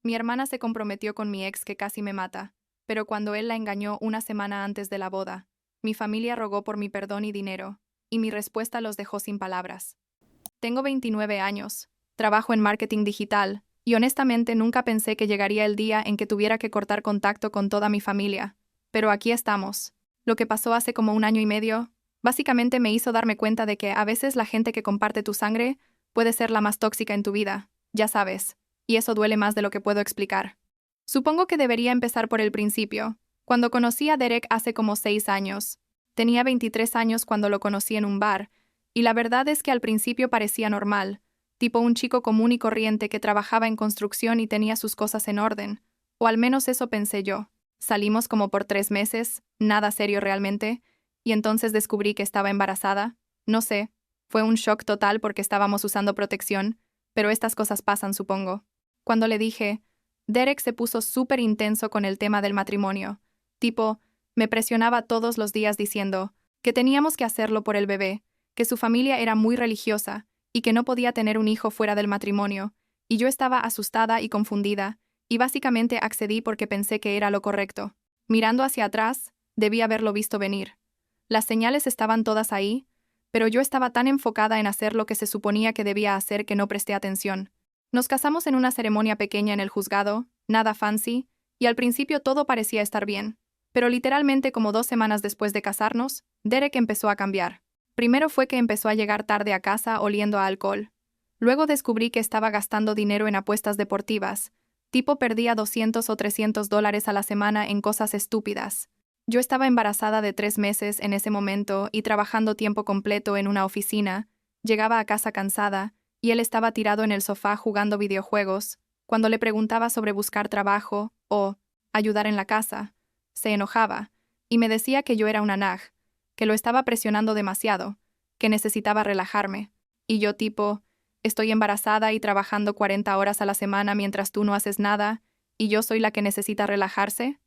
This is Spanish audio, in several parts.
Mi hermana se comprometió con mi ex que casi me mata, pero cuando él la engañó una semana antes de la boda, mi familia rogó por mi perdón y dinero, y mi respuesta los dejó sin palabras. Tengo 29 años, trabajo en marketing digital, y honestamente nunca pensé que llegaría el día en que tuviera que cortar contacto con toda mi familia. Pero aquí estamos. Lo que pasó hace como un año y medio, básicamente me hizo darme cuenta de que a veces la gente que comparte tu sangre puede ser la más tóxica en tu vida, ya sabes, y eso duele más de lo que puedo explicar. Supongo que debería empezar por el principio. Cuando conocí a Derek hace como 6 años. Tenía 23 años cuando lo conocí en un bar, y la verdad es que al principio parecía normal, tipo un chico común y corriente que trabajaba en construcción y tenía sus cosas en orden, o al menos eso pensé yo. Salimos como por 3 meses, nada serio realmente, y entonces descubrí que estaba embarazada. No sé, fue un shock total porque estábamos usando protección, pero estas cosas pasan, supongo. Cuando le dije, Derek se puso súper intenso con el tema del matrimonio. Tipo, me presionaba todos los días diciendo que teníamos que hacerlo por el bebé, que su familia era muy religiosa y que no podía tener un hijo fuera del matrimonio, y yo estaba asustada y confundida, y básicamente accedí porque pensé que era lo correcto. Mirando hacia atrás, debí haberlo visto venir. Las señales estaban todas ahí, pero yo estaba tan enfocada en hacer lo que se suponía que debía hacer que no presté atención. Nos casamos en una ceremonia pequeña en el juzgado, nada fancy, y al principio todo parecía estar bien. Pero literalmente como 2 semanas después de casarnos, Derek empezó a cambiar. Primero fue que empezó a llegar tarde a casa oliendo a alcohol. Luego descubrí que estaba gastando dinero en apuestas deportivas. Tipo perdía $200 o $300 a la semana en cosas estúpidas. Yo estaba embarazada de 3 meses en ese momento y trabajando tiempo completo en una oficina. Llegaba a casa cansada, y él estaba tirado en el sofá jugando videojuegos. Cuando le preguntaba sobre buscar trabajo o ayudar en la casa, se enojaba y me decía que yo era una nag, que lo estaba presionando demasiado, que necesitaba relajarme. Y yo tipo, estoy embarazada y trabajando 40 horas a la semana mientras tú no haces nada, y yo soy la que necesita relajarse.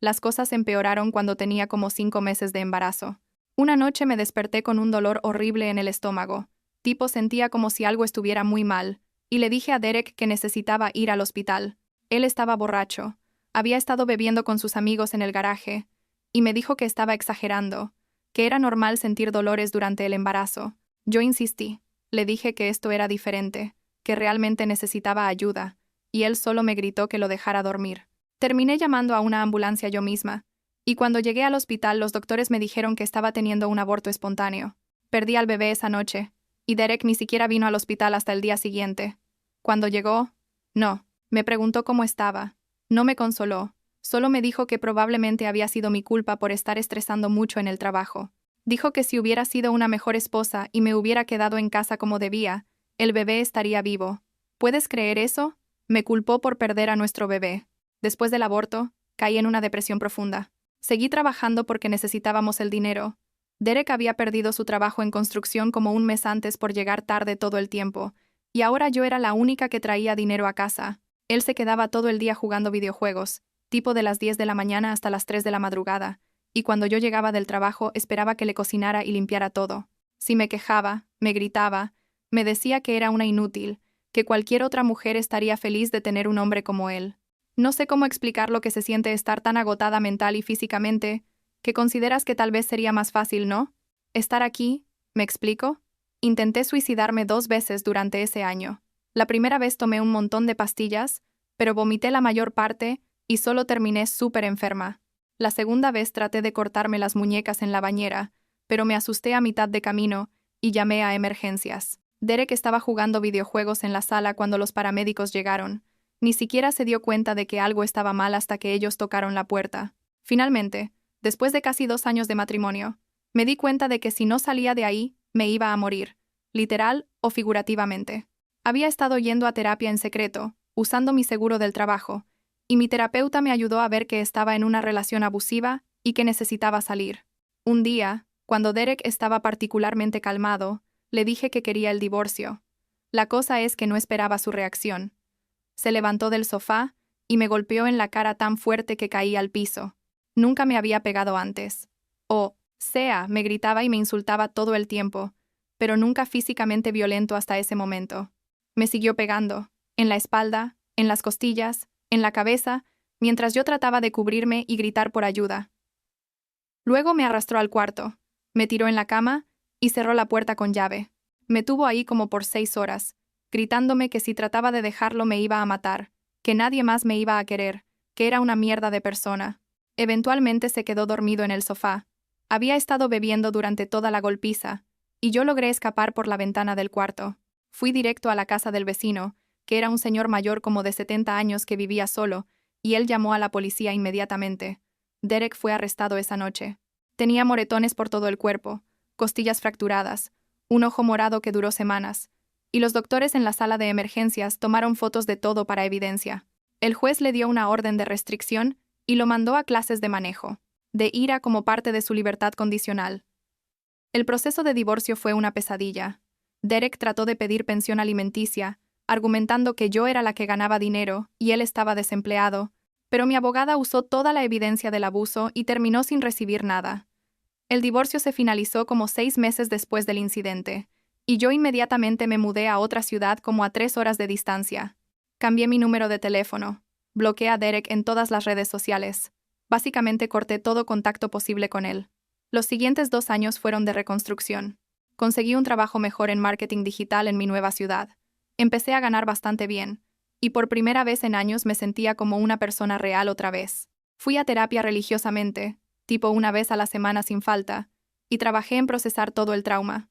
Las cosas empeoraron cuando tenía como 5 meses de embarazo. Una noche me desperté con un dolor horrible en el estómago. Tipo sentía como si algo estuviera muy mal, y le dije a Derek que necesitaba ir al hospital. Él estaba borracho. Había estado bebiendo con sus amigos en el garaje, y me dijo que estaba exagerando, que era normal sentir dolores durante el embarazo. Yo insistí. Le dije que esto era diferente, que realmente necesitaba ayuda, y él solo me gritó que lo dejara dormir. Terminé llamando a una ambulancia yo misma, y cuando llegué al hospital los doctores me dijeron que estaba teniendo un aborto espontáneo. Perdí al bebé esa noche, y Derek ni siquiera vino al hospital hasta el día siguiente. Cuando llegó, no, me preguntó cómo estaba. No me consoló, solo me dijo que probablemente había sido mi culpa por estar estresando mucho en el trabajo. Dijo que si hubiera sido una mejor esposa y me hubiera quedado en casa como debía, el bebé estaría vivo. ¿Puedes creer eso? Me culpó por perder a nuestro bebé. Después del aborto, caí en una depresión profunda. Seguí trabajando porque necesitábamos el dinero. Derek había perdido su trabajo en construcción como un mes antes por llegar tarde todo el tiempo, y ahora yo era la única que traía dinero a casa. Él se quedaba todo el día jugando videojuegos, tipo de las 10 de la mañana hasta las 3 de la madrugada, y cuando yo llegaba del trabajo esperaba que le cocinara y limpiara todo. Si me quejaba, me gritaba, me decía que era una inútil, que cualquier otra mujer estaría feliz de tener un hombre como él. No sé cómo explicar lo que se siente estar tan agotada mental y físicamente, que consideras que tal vez sería más fácil, ¿no? Estar aquí, ¿me explico? Intenté suicidarme 2 veces durante ese año. La primera vez tomé un montón de pastillas, pero vomité la mayor parte y solo terminé súper enferma. La segunda vez traté de cortarme las muñecas en la bañera, pero me asusté a mitad de camino y llamé a emergencias. Derek estaba jugando videojuegos en la sala cuando los paramédicos llegaron. Ni siquiera se dio cuenta de que algo estaba mal hasta que ellos tocaron la puerta. Finalmente, después de casi 2 años de matrimonio, me di cuenta de que si no salía de ahí, me iba a morir, literal o figurativamente. Había estado yendo a terapia en secreto, usando mi seguro del trabajo, y mi terapeuta me ayudó a ver que estaba en una relación abusiva y que necesitaba salir. Un día, cuando Derek estaba particularmente calmado, le dije que quería el divorcio. La cosa es que no esperaba su reacción. Se levantó del sofá y me golpeó en la cara tan fuerte que caí al piso. Nunca me había pegado antes. O sea, me gritaba y me insultaba todo el tiempo, pero nunca físicamente violento hasta ese momento. Me siguió pegando, en la espalda, en las costillas, en la cabeza, mientras yo trataba de cubrirme y gritar por ayuda. Luego me arrastró al cuarto, me tiró en la cama y cerró la puerta con llave. Me tuvo ahí como por 6 horas, gritándome que si trataba de dejarlo me iba a matar, que nadie más me iba a querer, que era una mierda de persona. Eventualmente se quedó dormido en el sofá. Había estado bebiendo durante toda la golpiza, y yo logré escapar por la ventana del cuarto. Fui directo a la casa del vecino, que era un señor mayor como de 70 años que vivía solo, y él llamó a la policía inmediatamente. Derek fue arrestado esa noche. Tenía moretones por todo el cuerpo, costillas fracturadas, un ojo morado que duró semanas, y los doctores en la sala de emergencias tomaron fotos de todo para evidencia. El juez le dio una orden de restricción y lo mandó a clases de manejo, de ira como parte de su libertad condicional. El proceso de divorcio fue una pesadilla. Derek trató de pedir pensión alimenticia, argumentando que yo era la que ganaba dinero y él estaba desempleado, pero mi abogada usó toda la evidencia del abuso y terminó sin recibir nada. El divorcio se finalizó como 6 meses después del incidente, y yo inmediatamente me mudé a otra ciudad como a 3 horas de distancia. Cambié mi número de teléfono, bloqueé a Derek en todas las redes sociales. Básicamente corté todo contacto posible con él. Los siguientes 2 años fueron de reconstrucción. Conseguí un trabajo mejor en marketing digital en mi nueva ciudad. Empecé a ganar bastante bien, y por primera vez en años me sentía como una persona real otra vez. Fui a terapia religiosamente, tipo 1 vez a la semana sin falta, y trabajé en procesar todo el trauma.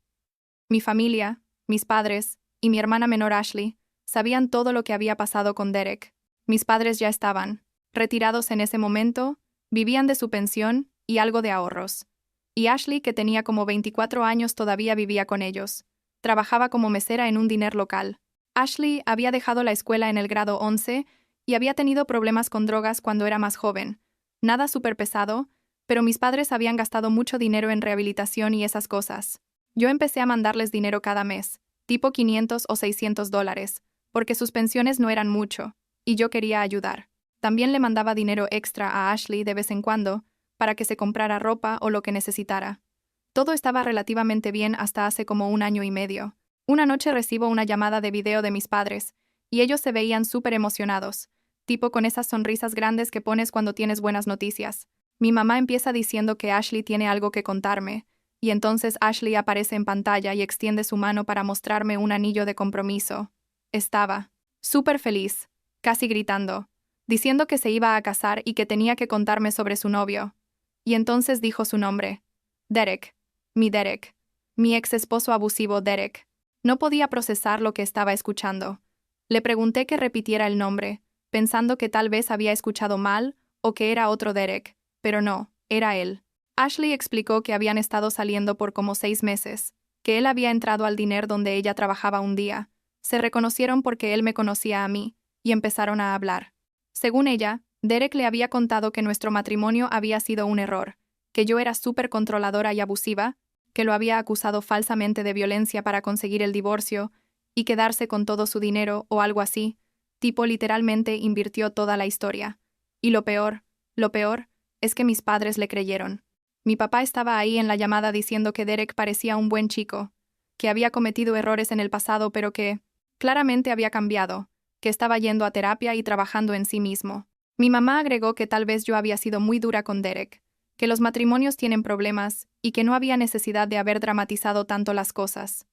Mi familia, mis padres y mi hermana menor Ashley sabían todo lo que había pasado con Derek. Mis padres ya estaban retirados en ese momento, vivían de su pensión y algo de ahorros. Y Ashley, que tenía como 24 años, todavía vivía con ellos. Trabajaba como mesera en un diner local. Ashley había dejado la escuela en el grado 11 y había tenido problemas con drogas cuando era más joven. Nada súper pesado, pero mis padres habían gastado mucho dinero en rehabilitación y esas cosas. Yo empecé a mandarles dinero cada mes, tipo $500 o $600, porque sus pensiones no eran mucho, y yo quería ayudar. También le mandaba dinero extra a Ashley de vez en cuando, para que se comprara ropa o lo que necesitara. Todo estaba relativamente bien hasta hace como 1 año y medio. Una noche recibo una llamada de video de mis padres, y ellos se veían súper emocionados, tipo con esas sonrisas grandes que pones cuando tienes buenas noticias. Mi mamá empieza diciendo que Ashley tiene algo que contarme, y entonces Ashley aparece en pantalla y extiende su mano para mostrarme un anillo de compromiso. Estaba súper feliz, casi gritando, diciendo que se iba a casar y que tenía que contarme sobre su novio. Y entonces dijo su nombre. Derek, mi ex esposo abusivo Derek. No podía procesar lo que estaba escuchando. Le pregunté que repitiera el nombre, pensando que tal vez había escuchado mal o que era otro Derek, pero no, era él. Ashley explicó que habían estado saliendo por como 6 meses, que él había entrado al diner donde ella trabajaba un día. Se reconocieron porque él me conocía a mí, y empezaron a hablar. Según ella, Derek le había contado que nuestro matrimonio había sido un error, que yo era súper controladora y abusiva, que lo había acusado falsamente de violencia para conseguir el divorcio y quedarse con todo su dinero o algo así, tipo literalmente invirtió toda la historia. Y lo peor, es que mis padres le creyeron. Mi papá estaba ahí en la llamada diciendo que Derek parecía un buen chico, que había cometido errores en el pasado pero que, claramente había cambiado, que estaba yendo a terapia y trabajando en sí mismo. Mi mamá agregó que tal vez yo había sido muy dura con Derek, que los matrimonios tienen problemas y que no había necesidad de haber dramatizado tanto las cosas.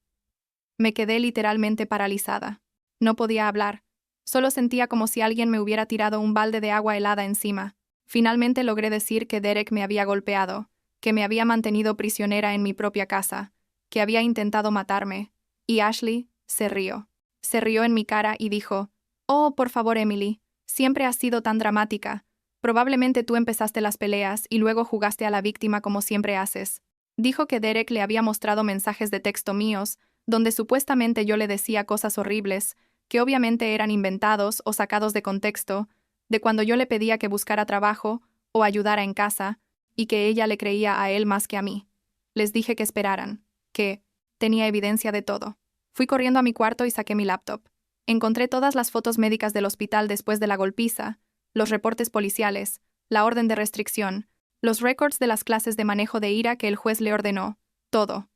Me quedé literalmente paralizada. No podía hablar. Solo sentía como si alguien me hubiera tirado un balde de agua helada encima. Finalmente logré decir que Derek me había golpeado, que me había mantenido prisionera en mi propia casa, que había intentado matarme, y Ashley se rió. Se rió en mi cara y dijo, «Oh, por favor, Emily, siempre has sido tan dramática. Probablemente tú empezaste las peleas y luego jugaste a la víctima como siempre haces». Dijo que Derek le había mostrado mensajes de texto míos, donde supuestamente yo le decía cosas horribles, que obviamente eran inventados o sacados de contexto, de cuando yo le pedía que buscara trabajo o ayudara en casa, y que ella le creía a él más que a mí. Les dije que esperaran, que tenía evidencia de todo. Fui corriendo a mi cuarto y saqué mi laptop. Encontré todas las fotos médicas del hospital después de la golpiza, los reportes policiales, la orden de restricción, los récords de las clases de manejo de ira que el juez le ordenó, todo.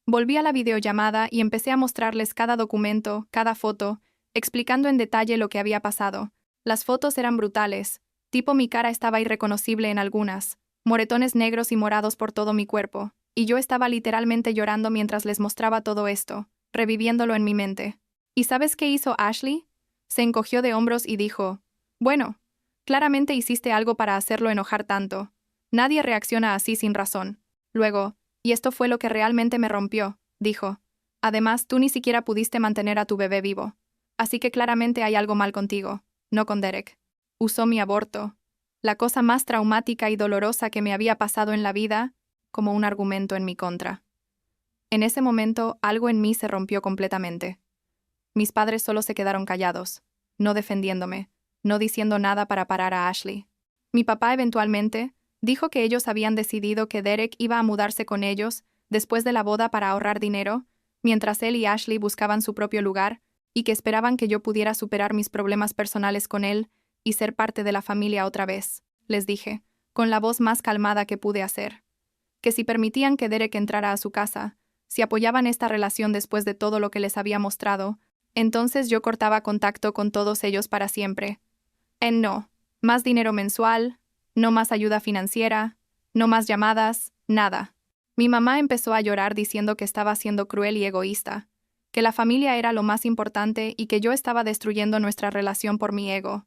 Volví a la videollamada y empecé a mostrarles cada documento, cada foto, explicando en detalle lo que había pasado. Las fotos eran brutales, tipo mi cara estaba irreconocible en algunas, moretones negros y morados por todo mi cuerpo, y yo estaba literalmente llorando mientras les mostraba todo esto, reviviéndolo en mi mente. ¿Y sabes qué hizo Ashley? Se encogió de hombros y dijo, bueno, claramente hiciste algo para hacerlo enojar tanto. Nadie reacciona así sin razón. Luego, y esto fue lo que realmente me rompió, dijo. Además, tú ni siquiera pudiste mantener a tu bebé vivo. Así que claramente hay algo mal contigo, no con Derek. Usó mi aborto, la cosa más traumática y dolorosa que me había pasado en la vida, como un argumento en mi contra. En ese momento, algo en mí se rompió completamente. Mis padres solo se quedaron callados, no defendiéndome, no diciendo nada para parar a Ashley. Mi papá eventualmente dijo que ellos habían decidido que Derek iba a mudarse con ellos después de la boda para ahorrar dinero, mientras él y Ashley buscaban su propio lugar, y que esperaban que yo pudiera superar mis problemas personales con él y ser parte de la familia otra vez, les dije, con la voz más calmada que pude hacer. Que si permitían que Derek entrara a su casa, si apoyaban esta relación después de todo lo que les había mostrado, entonces yo cortaba contacto con todos ellos para siempre. No, más dinero mensual, no más ayuda financiera, no más llamadas, nada. Mi mamá empezó a llorar diciendo que estaba siendo cruel y egoísta, que la familia era lo más importante y que yo estaba destruyendo nuestra relación por mi ego.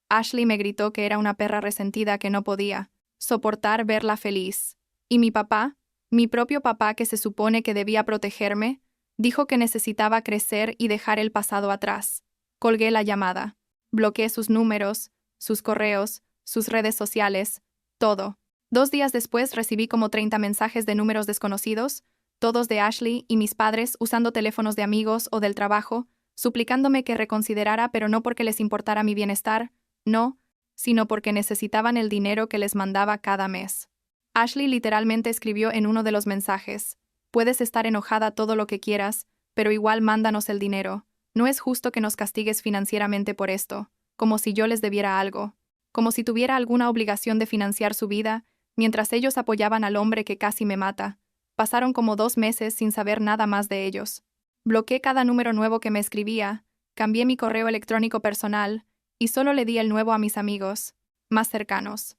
Ashley me gritó que era una perra resentida que no podía soportar verla feliz. Y mi papá, mi propio papá que se supone que debía protegerme, dijo que necesitaba crecer y dejar el pasado atrás. Colgué la llamada. Bloqueé sus números, sus correos, sus redes sociales, todo. 2 días después recibí como 30 mensajes de números desconocidos, todos de Ashley y mis padres usando teléfonos de amigos o del trabajo, suplicándome que reconsiderara, pero no porque les importara mi bienestar, no, sino porque necesitaban el dinero que les mandaba cada mes. Ashley literalmente escribió en uno de los mensajes, puedes estar enojada todo lo que quieras, pero igual mándanos el dinero. No es justo que nos castigues financieramente por esto, como si yo les debiera algo, como si tuviera alguna obligación de financiar su vida, mientras ellos apoyaban al hombre que casi me mata. Pasaron como 2 meses sin saber nada más de ellos. Bloqueé cada número nuevo que me escribía, cambié mi correo electrónico personal, y solo le di el nuevo a mis amigos más cercanos.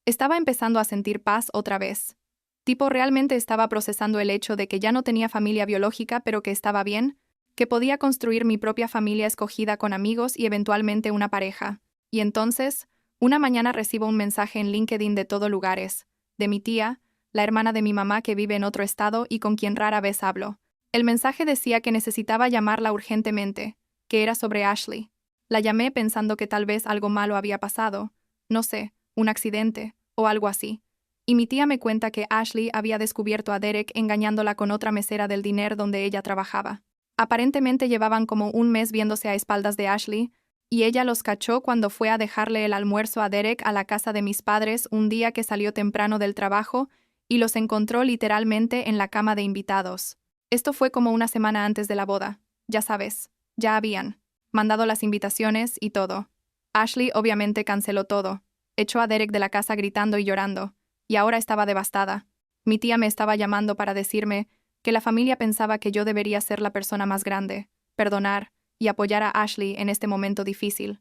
Estaba empezando a sentir paz otra vez. Tipo realmente estaba procesando el hecho de que ya no tenía familia biológica pero que estaba bien, que podía construir mi propia familia escogida con amigos y eventualmente una pareja. Y entonces, una mañana recibo un mensaje en LinkedIn de todo lugares, de mi tía, la hermana de mi mamá que vive en otro estado y con quien rara vez hablo. El mensaje decía que necesitaba llamarla urgentemente, que era sobre Ashley. La llamé pensando que tal vez algo malo había pasado, no sé, un accidente, o algo así. Y mi tía me cuenta que Ashley había descubierto a Derek engañándola con otra mesera del diner donde ella trabajaba. Aparentemente llevaban como un mes viéndose a espaldas de Ashley, y ella los cachó cuando fue a dejarle el almuerzo a Derek a la casa de mis padres un día que salió temprano del trabajo, y los encontró literalmente en la cama de invitados. Esto fue como una semana antes de la boda. Ya sabes, ya habían mandado las invitaciones y todo. Ashley obviamente canceló todo. Echó a Derek de la casa gritando y llorando, y ahora estaba devastada. Mi tía me estaba llamando para decirme que la familia pensaba que yo debería ser la persona más grande, perdonar y apoyar a Ashley en este momento difícil.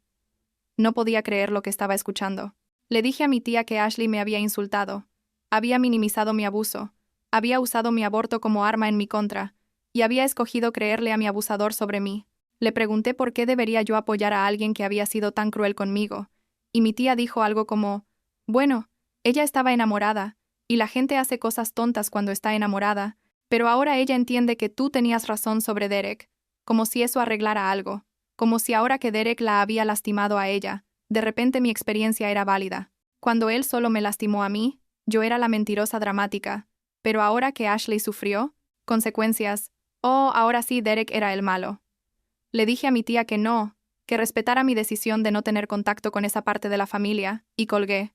No podía creer lo que estaba escuchando. Le dije a mi tía que Ashley me había insultado, había minimizado mi abuso, había usado mi aborto como arma en mi contra, y había escogido creerle a mi abusador sobre mí. Le pregunté por qué debería yo apoyar a alguien que había sido tan cruel conmigo, y mi tía dijo algo como, bueno, ella estaba enamorada, y la gente hace cosas tontas cuando está enamorada, pero ahora ella entiende que tú tenías razón sobre Derek, como si eso arreglara algo, como si ahora que Derek la había lastimado a ella, de repente mi experiencia era válida. Cuando él solo me lastimó a mí, yo era la mentirosa dramática, pero ahora que Ashley sufrió, consecuencias, oh, ahora sí Derek era el malo. Le dije a mi tía que no, que respetara mi decisión de no tener contacto con esa parte de la familia, y colgué.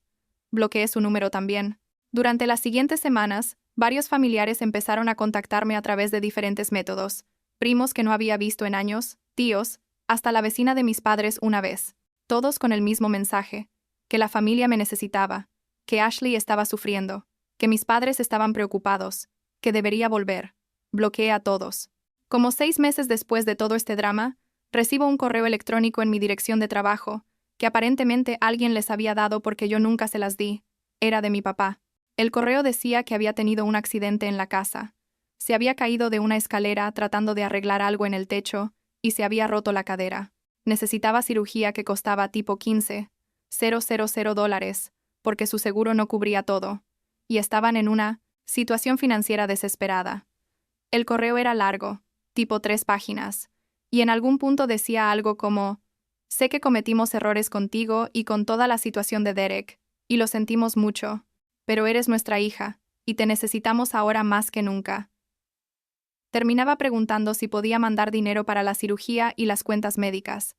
Bloqueé su número también. Durante las siguientes semanas, varios familiares empezaron a contactarme a través de diferentes métodos, primos que no había visto en años, tíos, hasta la vecina de mis padres una vez, todos con el mismo mensaje, que la familia me necesitaba, que Ashley estaba sufriendo, que mis padres estaban preocupados, que debería volver. Bloqueé a todos. Como 6 meses después de todo este drama, Recibo un correo electrónico en mi dirección de trabajo, que aparentemente alguien les había dado porque yo nunca se las di. Era de mi papá. El correo decía que había tenido un accidente en la casa. Se había caído de una escalera tratando de arreglar algo en el techo y se había roto la cadera. Necesitaba cirugía que costaba tipo $15,000, porque su seguro no cubría todo, y estaban en una situación financiera desesperada. El correo era largo, tipo 3 páginas, y en algún punto decía algo como: sé que cometimos errores contigo y con toda la situación de Derek, y lo sentimos mucho, pero eres nuestra hija, y te necesitamos ahora más que nunca. Terminaba preguntando si podía mandar dinero para la cirugía y las cuentas médicas.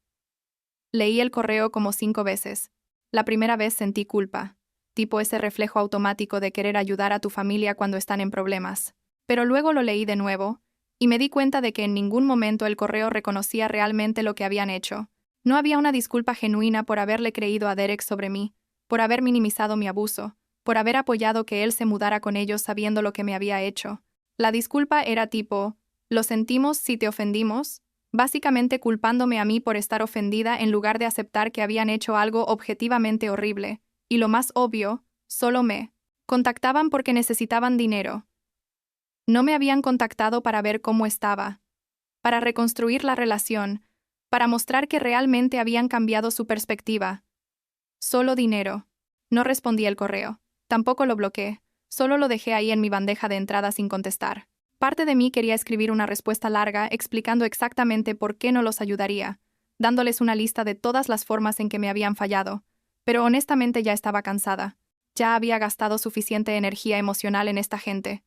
Leí el correo como 5 veces. La primera vez sentí culpa, tipo ese reflejo automático de querer ayudar a tu familia cuando están en problemas. Pero luego lo leí de nuevo, y me di cuenta de que en ningún momento el correo reconocía realmente lo que habían hecho. No había una disculpa genuina por haberle creído a Derek sobre mí, por haber minimizado mi abuso, por haber apoyado que él se mudara con ellos sabiendo lo que me había hecho. La disculpa era tipo: lo sentimos si te ofendimos, básicamente culpándome a mí por estar ofendida en lugar de aceptar que habían hecho algo objetivamente horrible, y lo más obvio, solo me contactaban porque necesitaban dinero. No me habían contactado para ver cómo estaba, para reconstruir la relación, para mostrar que realmente habían cambiado su perspectiva. Solo dinero. No respondí el correo, tampoco lo bloqueé, solo lo dejé ahí en mi bandeja de entrada sin contestar. Parte de mí quería escribir una respuesta larga explicando exactamente por qué no los ayudaría, dándoles una lista de todas las formas en que me habían fallado, pero honestamente ya estaba cansada. Ya había gastado suficiente energía emocional en esta gente.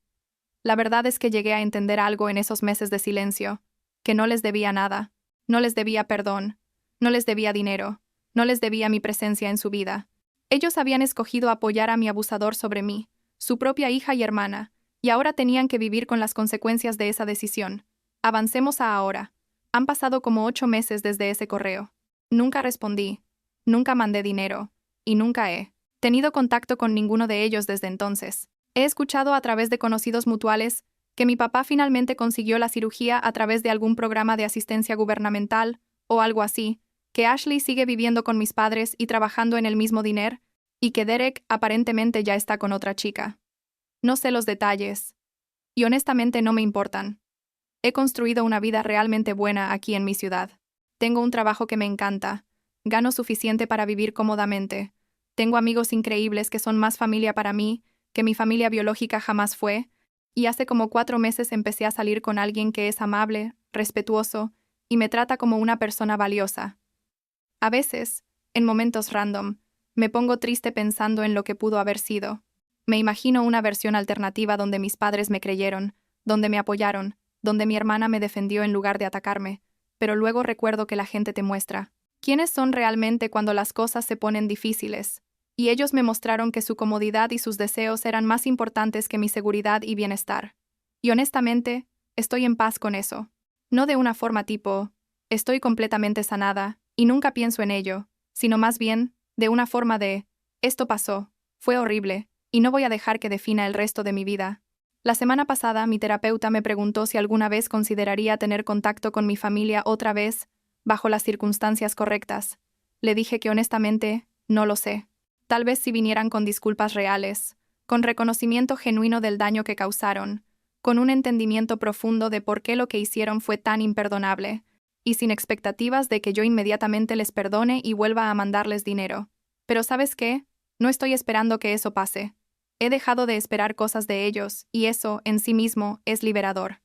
La verdad es que llegué a entender algo en esos meses de silencio, que no les debía nada, no les debía perdón, no les debía dinero, no les debía mi presencia en su vida. Ellos habían escogido apoyar a mi abusador sobre mí, su propia hija y hermana, y ahora tenían que vivir con las consecuencias de esa decisión. Avancemos a ahora. Han pasado como 8 meses desde ese correo. Nunca respondí, nunca mandé dinero, y nunca he tenido contacto con ninguno de ellos desde entonces. He escuchado a través de conocidos mutuales que mi papá finalmente consiguió la cirugía a través de algún programa de asistencia gubernamental o algo así, que Ashley sigue viviendo con mis padres y trabajando en el mismo dinero, y que Derek aparentemente ya está con otra chica. No sé los detalles, y honestamente no me importan. He construido una vida realmente buena aquí en mi ciudad. Tengo un trabajo que me encanta, gano suficiente para vivir cómodamente, tengo amigos increíbles que son más familia para mí que mi familia biológica jamás fue, y hace como 4 meses empecé a salir con alguien que es amable, respetuoso, y me trata como una persona valiosa. A veces, en momentos random, me pongo triste pensando en lo que pudo haber sido. Me imagino una versión alternativa donde mis padres me creyeron, donde me apoyaron, donde mi hermana me defendió en lugar de atacarme, pero luego recuerdo que la gente te muestra quiénes son realmente cuando las cosas se ponen difíciles, y ellos me mostraron que su comodidad y sus deseos eran más importantes que mi seguridad y bienestar. Y honestamente, estoy en paz con eso. No de una forma tipo, estoy completamente sanada, y nunca pienso en ello, sino más bien, de una forma de, esto pasó, fue horrible, y no voy a dejar que defina el resto de mi vida. La semana pasada, mi terapeuta me preguntó si alguna vez consideraría tener contacto con mi familia otra vez, bajo las circunstancias correctas. Le dije que honestamente, no lo sé. Tal vez si vinieran con disculpas reales, con reconocimiento genuino del daño que causaron, con un entendimiento profundo de por qué lo que hicieron fue tan imperdonable, y sin expectativas de que yo inmediatamente les perdone y vuelva a mandarles dinero. Pero ¿sabes qué? No estoy esperando que eso pase. He dejado de esperar cosas de ellos, y eso, en sí mismo, es liberador.